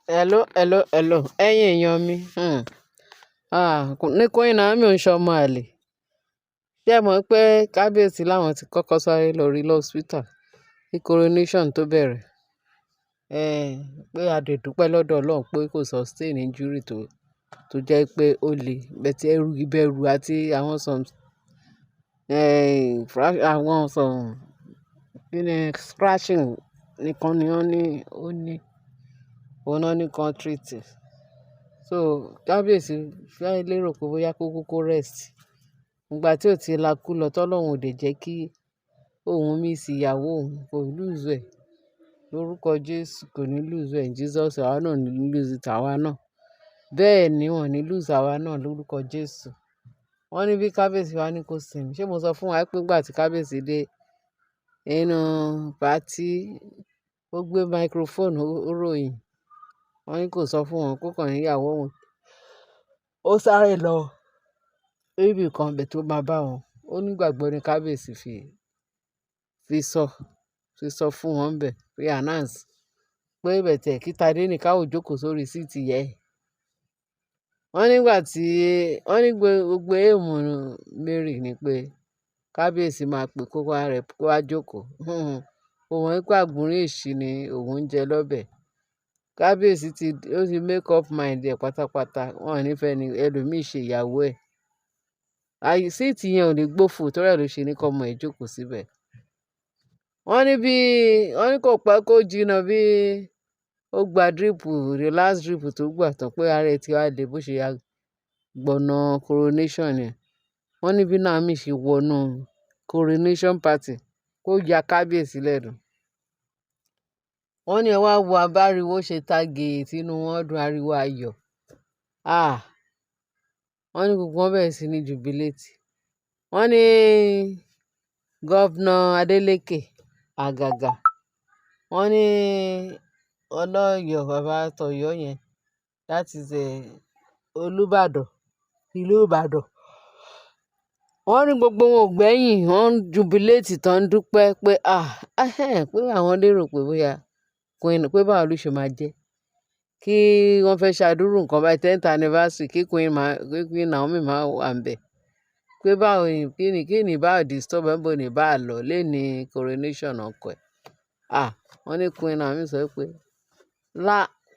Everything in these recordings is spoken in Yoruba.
Hello. Ẹ̀yin èèyàn mi. Ní Queen Naomi ò ń ṣọmọ àlè. Ṣé ẹ mọ̀ pé kábíyèsí làwọn ti kọ́kọ́ sáré lọ rí lọ́sítà kí coronation tó bẹ̀rẹ̀? Pé a dẹ̀ dúpẹ́ lọ́dọ̀ Ọlọ́run pé kò sustain injury tó jẹ́ pé ó le. Bẹ̀tì ẹrù ìbẹ̀rù àti àwọn scratching nìkan ni wọ́n ní ó ní. Òun náà ní kan treat. So kábíyèsí fẹ́ lérò pé bóyá kó kúkú rest. Ìgbà tí ò ti la kú lọ tọ́lọ́run ò dẹ̀ jẹ́ kí òun miss ìyàwó òun kò lose ẹ̀. Lórúkọ Jésù kò ní lose ẹ̀. Jesus àwa náà ò ní lose tàwa náà. Bẹ́ẹ̀ ni wọ́n ò ní lose àwa náà lórúkọ Jésù. Wọ́n ní bí kábíyèsí wa ní kó sinmi. Ṣé mo sọ fún wa pé ìgbà tí kábíyèsí dé inú party ó gbé microphone ó ròyìn. Wọ́n ní kò sọ fún wọn kó kàn ní ìyàwó òun. Ó sáré lọ níbi kan bẹ̀ tó máa bá wọn. Ó nígbàgbọ́ ní kábíyèsí fi sọ fún wọn bẹ̀ pé announce pé bẹ̀tẹ̀ kí Tadé ní ká ò jókòó sórí síìtì yẹ. Wọ́n ní gbogbo èèmù Mary ni pé kábíyèsí máa pè kó wá jókòó. Kò mọ̀ pé àgbọ̀nrín èṣì ni òun ń jẹ lọ́bẹ̀. Kábíyèsí ó ti make up mind ẹ̀ pátápátá. Wọn ò ní fẹ́ ni ẹlòmíì ṣe ìyàwó ẹ̀. Síìtì yẹn ò ní gbófo torí ẹ̀ ló ṣe ní kí ọmọ ẹ̀ jókòó síbẹ̀. Wọ́n ní kò pẹ́ kó jìnnà bí ó gba the last drip tó gbà tán pé ara ẹ̀ ti wá le bó ṣe ya gbọ̀nà coronation yẹn. Wọ́n ní bí Naomi ṣe wọnú coronation party kó ya kábíyèsí lẹ́nu. Wọ́n ní ẹ wá wo abáriwo ṣe tagè tínú wọn dùn ariwo ayọ̀. Wọ́n ní gbogbo wọn bẹ̀rẹ̀ sí ní jubilate. Wọ́n ní gọ́vnà Adeleke Àgàgà. Wọ́n ní Ọlọ́yọ̀ bàbá tọ̀yọ́ yẹn that is Olúbàdàn ìlú Ìbàdàn. Wọ́n ní gbogbo wọn ò gbẹ́yìn wọ́n ń jubilate tán ń dúpẹ́ pé pé àwọn lérò pé bóyá pé báwo ló ṣe máa jẹ́ kí wọ́n fẹ́ ṣàdúrú nǹkan báyìí 10th anniversary kí Queen Naomi máa wà ńbẹ̀. Pé báwo ni báwo disturb ẹ̀ bó ni bá lọ léni coronation ọkọ ẹ̀. Wọ́n ní Queen Naomi sọ pé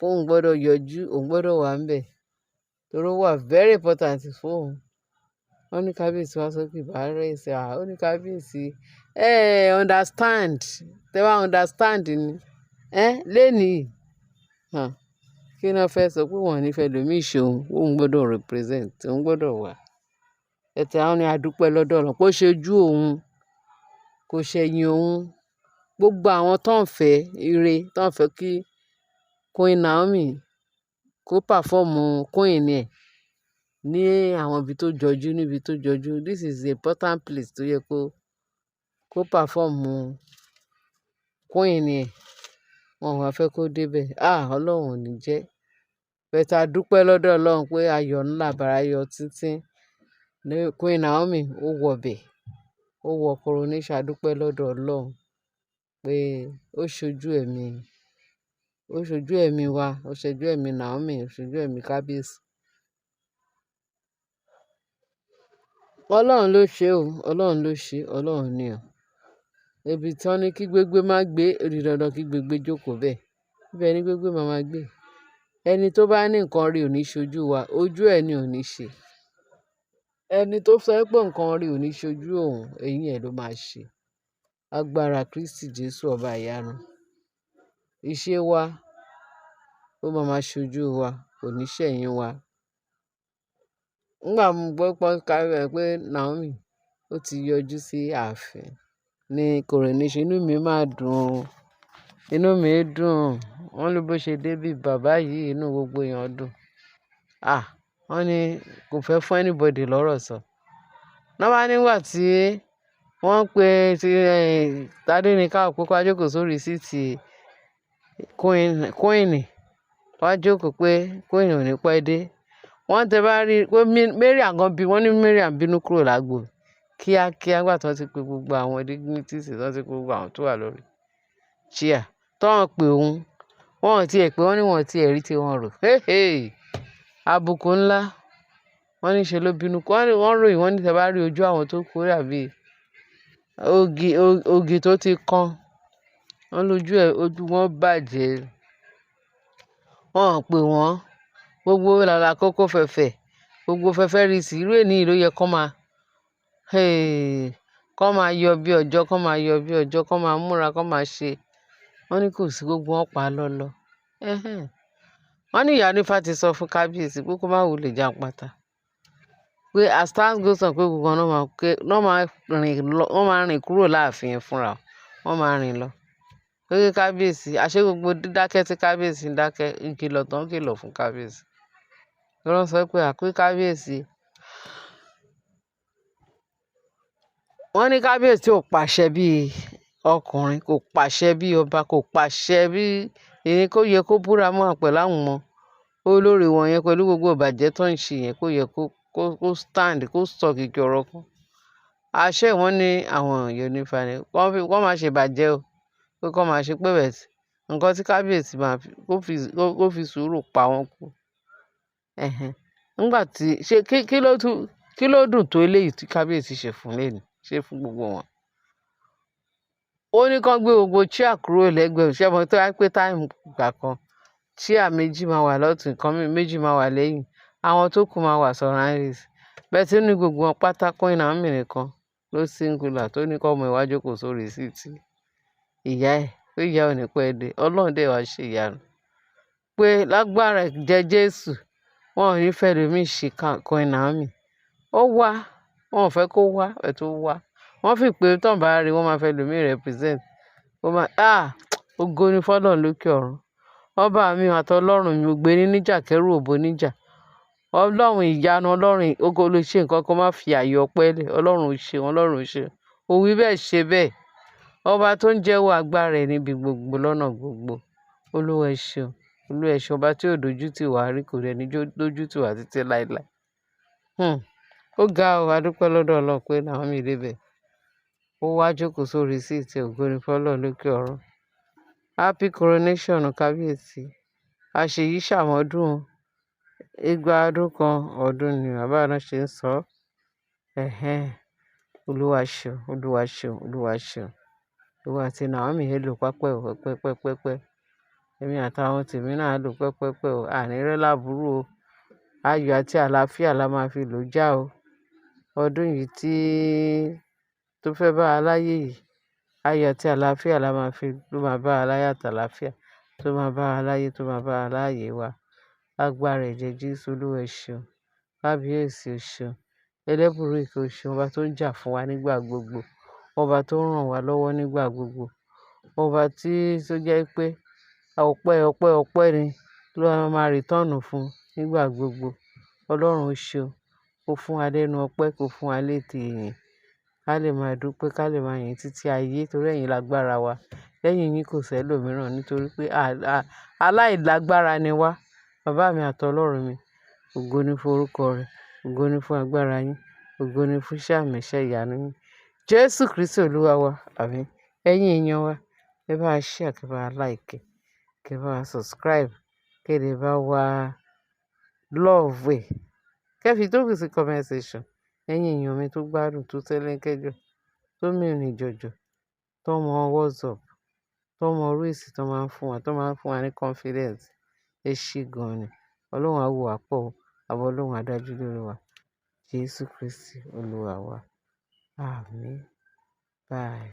òun gbọ́dọ̀ yọjú òun gbọ́dọ̀ wà ńbẹ̀ torí ó wà very important fún òun. Wọ́n ní kábíyèsí wá sọ pé ìbárẹ̀ ṣe ó ní kábíyèsí understand tẹ́ wá understand ni lénìí kí ni wọ́n fẹ́ sọ pé wọ́n ò ní fẹ́ lòmíì ṣe òun gbọ́dọ̀ represent òun gbọ́dọ̀ wà. Àwọn ni a dúpẹ́ lọ́dọ̀ Ọlọ́run kó ṣojú òun kó ṣẹ̀yìn òun. Gbogbo àwọn tó ń fẹ́ ire tó ń fẹ́ kí Queen Naomi kó perform queen ẹ̀ ní àwọn ibi tó jọjú níbi tó jọjú. This is the important place tó yẹ kó perform queen ẹ̀. Wọn ò wá fẹ́ kó débẹ̀. Ọlọ́run ò ní jẹ́. Bẹ̀tà dúpẹ́ lọ́dọ̀ Ọlọ́run pé ayọ̀ ńlá bàrà ayọ̀ títí ní Queen Naomi ó wọ bẹ̀. Ó wọ coronation dúpẹ́ lọ́dọ̀ Ọlọ́run pé ó ṣojú ẹ̀mí wa, ó ṣojú ẹ̀mí Naomi, ó ṣojú ẹ̀mí kábíyèsí. Ọlọ́run ló ṣe Ọlọ́run ló ṣe, Ọlọ́run ni Ibi tí wọ́n ní kí gbégbé má gbé, ó di dandan kí gbégbé jókòó bẹ́ẹ̀. Ibẹ̀ ni gbégbé máa gbé. Ẹni tó bá ní nǹkan rí ò ní ṣojú wa, ojú ẹ̀ ni ò ní ṣe. Ẹni tó sọ pé nǹkan rí ò ní ṣojú òun, ẹ̀yìn ẹ̀ ló máa ṣe. Agbára Kristi Jésù ọba ìyanu. Iṣẹ́ wa ó máa ṣojú wa, kò ní ṣẹ̀yìn wa. Nígbà mo gbọ́ pé Naomi ó ti yọjú sí ààfin ní coronation inú mi máa dùn. Inú mi dùn. Wọ́n ní bó ṣe dé bí bàbá yìí inú gbogbo èèyàn dùn. Wọ́n ní kò fẹ́ fún anybody lọ́rọ̀ sọ. Nígbà tí wọ́n pe Tadé ní ká òpó wá jókòó sórí síìtì queen wá jókòó pé queen ò ní pẹ́ dé. Wọ́n tẹ bá rí pé Mariam gan bí wọ́n ní Mariam bínú kúrò lágbo kíákíá gbà tí wọ́n ti pe gbogbo àwọn dignitaries tí wọ́n ti pe gbogbo àwọn tó wà lórí chair tó ń pè òun Wọn ò tiẹ̀ pé wọ́n ní wọn ò tiẹ̀ rí tiwọn rò. Àbùkù ńlá. Wọ́n ní ṣe ló bínú. Wọ́n ròyìn wọ́n ní tẹ bá rí ojú àwọn tó kú dàbí ògì tó ti kan. Wọ́n lójú ojú wọn bàjẹ́. Wọn ò pè wọ́n. Gbogbo làlà kókó fẹ̀fẹ̀. Gbogbo fẹ́fẹ́ rí sí irú èní ló yẹ kó máa yọ bí ọjọ́, kó máa yọ bí ọjọ́, kó máa múra, kó máa ṣe. Wọ́n ní kò sí gbogbo wọn pa lọ́lọ́. Wọ́n ní ìyá Nífà ti sọ fún kábíyèsí pé kó má wulẹ̀ jàǹpátá. Pé as time goes on pé gbogbo wọn máa rìn kúrò láàfin fúnra. Wọ́n máa rìn lọ. Pé kábíyèsí, àṣé gbogbo dídákẹ́ tí kábíyèsí ń dákẹ́, ìkìlọ̀ tán kìlọ̀ fún kábíyèsí. Wọ́n sọ pé kábíyèsí. Wọ́n ní kábíyèsí ò pàṣẹ bí ọkùnrin, kò pàṣẹ bí ọba, kò pàṣẹ bí èyí kó yẹ kó búra mọ́ pẹ̀lú àwọn olórí wọn yẹn pẹ̀lú gbogbo ìbàjẹ́ tó ń ṣe yẹn kó yẹ kó stand, kó sọ kìkì ọ̀rọ̀ kan. Àṣẹ wọn ní àwọn èèyàn Nífà ni wọ́n máa ṣe ìbàjẹ́ o, pé kó máa ṣe pé bẹ́ẹ̀ sí. Nǹkan tí kábíyèsí máa kó fi sùúrù pa wọ́n kú. Nígbà tí kí ló dùn tó eléyìí tí kábíyèsí ṣe fún lẹ́nu, ṣe fún gbogbo wọn. Ó ní kán gbé gbogbo chair kúrò lẹ́gbẹ̀ẹ́ òṣìṣẹ́ mọ́ tó wá pé táìmù ìgbà kan chair méjì máa wà lọ́tùn, nǹkan méjì máa wà lẹ́yìn, àwọn tó kù máa wà surroundings. Bẹ́ẹ̀ tí ní gbogbo wọn pátá Queen Naomi nìkan ló singular tó ní kọ́ ọmọ ẹ̀ wá jókòó sórí síìtì ìyá ẹ̀ pé ìyá ò ní pẹ́ dé. Ọlọ́run dẹ̀ wá ṣe ìyanu pé lágbára ẹ̀jẹ̀ Jésù wọn ò ní fẹ́ lómi ṣe Queen Naomi. Ó wá, wọn ò fẹ́ kó wá, ẹ̀ tó wá. Wọ́n fi pé tán bá rí wọ́n máa fẹ́ lómi represent. Ògo ni fọ́lọ́run lókè ọ̀run. Ọba mi àtọlọ́run mi, ògbéni níjà kẹ́rù òbó níjà. Ọlọ́run ìyanu, Ọlọ́run ògo ló ṣe nǹkan kan má fi ààyè ọpẹ́ lẹ̀. Ọlọ́run ò ṣe, Ọlọ́run ò ṣe. Ó wí bẹ́ẹ̀ ṣe bẹ́ẹ̀. Ọba tó ń jẹ́wọ́ agbára ẹ̀ níbi gbogbo lọ́nà gbogbo. Olúwa ẹ ṣeun. Olúwa ẹ ṣeun. Ọba tí ò dojú tì wá rí kò dẹ̀ ní dojú tì wá títí láéláé. Ó ga o, a dúpẹ́ lọ́dọ̀ Ọlọ́run pé Naomi débẹ̀. Ó wá jókòó sórí síìtì, ògo ni fọ́lọ́run lókè ọ̀run. Happy coronation kábíyèsí. Àṣèyí ṣàmọ́dún 100 ọdún kan ọdún ni bàbá náà ṣe ń sọ. Olúwa ṣeun, Olúwa ṣeun, Olúwa ṣeun. Olúwa àti Naomi ẹ lò pẹ́pẹ́pẹ́pẹ́pẹ́. Èmi àtàwọn tèmi náà lò pẹ́pẹ́pẹ́ o. Àní rẹ́ láburú o. Ayọ̀ àti àlàáfíà la máa fi lò já o. Ọdún yìí tó fẹ́ bá wa láyé yìí, ayọ̀ àti àlàáfíà ló máa bá wa láyé àtàlàáfíà, tó máa bá wa láyé, tó máa bá wa láàyè wa. Agbára ẹ̀jẹ̀ Jésù. Olúwa ẹ ṣeun. Kábíyèsí o ṣeun. Ẹlẹ́bùrú ìkẹ́ o ṣeun. Ọba tó ń jà fún wa nígbà gbogbo. Ọba tó ń ràn wá lọ́wọ́ nígbà gbogbo. Ọba tó jẹ́ pé ọpẹ́ ni ló máa return fún nígbà gbogbo. Ọlọ́run o ṣeun. Kó fún wa lẹ́nu ọpẹ́, kó fún wa létí ìyìn. Ká lè máa dúpẹ́, ká lè máa yìn títí ayé torí ẹ̀yin lágbára wa. Lẹ́yìn yín kò sẹ́lòmíràn nítorí pé aláìlágbára ni wá. Bàbá mi àtọlọ́run mi, ògo ni fún orúkọ rẹ̀, ògo ni fún agbára yín, ògo ni fún iṣẹ́ àmì iṣẹ́ ìyanu yín. Jésù Kristi Olúwa wa, àmín. Ẹ̀yin èèyàn wa, ẹ bá wa share, kẹ́ bá wa like, kẹ́ bá wa subscribe, kẹ́ lè bá wa love ẹ̀. Kẹ́ fi tó kù sí comment section. Ẹ̀yin èèyàn mi tó gbádùn, tó tẹ́lẹ̀kẹ́jọ, tó mìíràn jọjọ, tó mọ WhatsApp, tó mọ oríṣi tó máa ń fún wa ní confidence. Ẹ ṣé gan ni. Ọlọ́run á wò wá pọ̀ o. Àbọ̀ Ọlọ́run á dájú lórí wa. Jésù Kristi Olúwa wa. Àmín. Bye.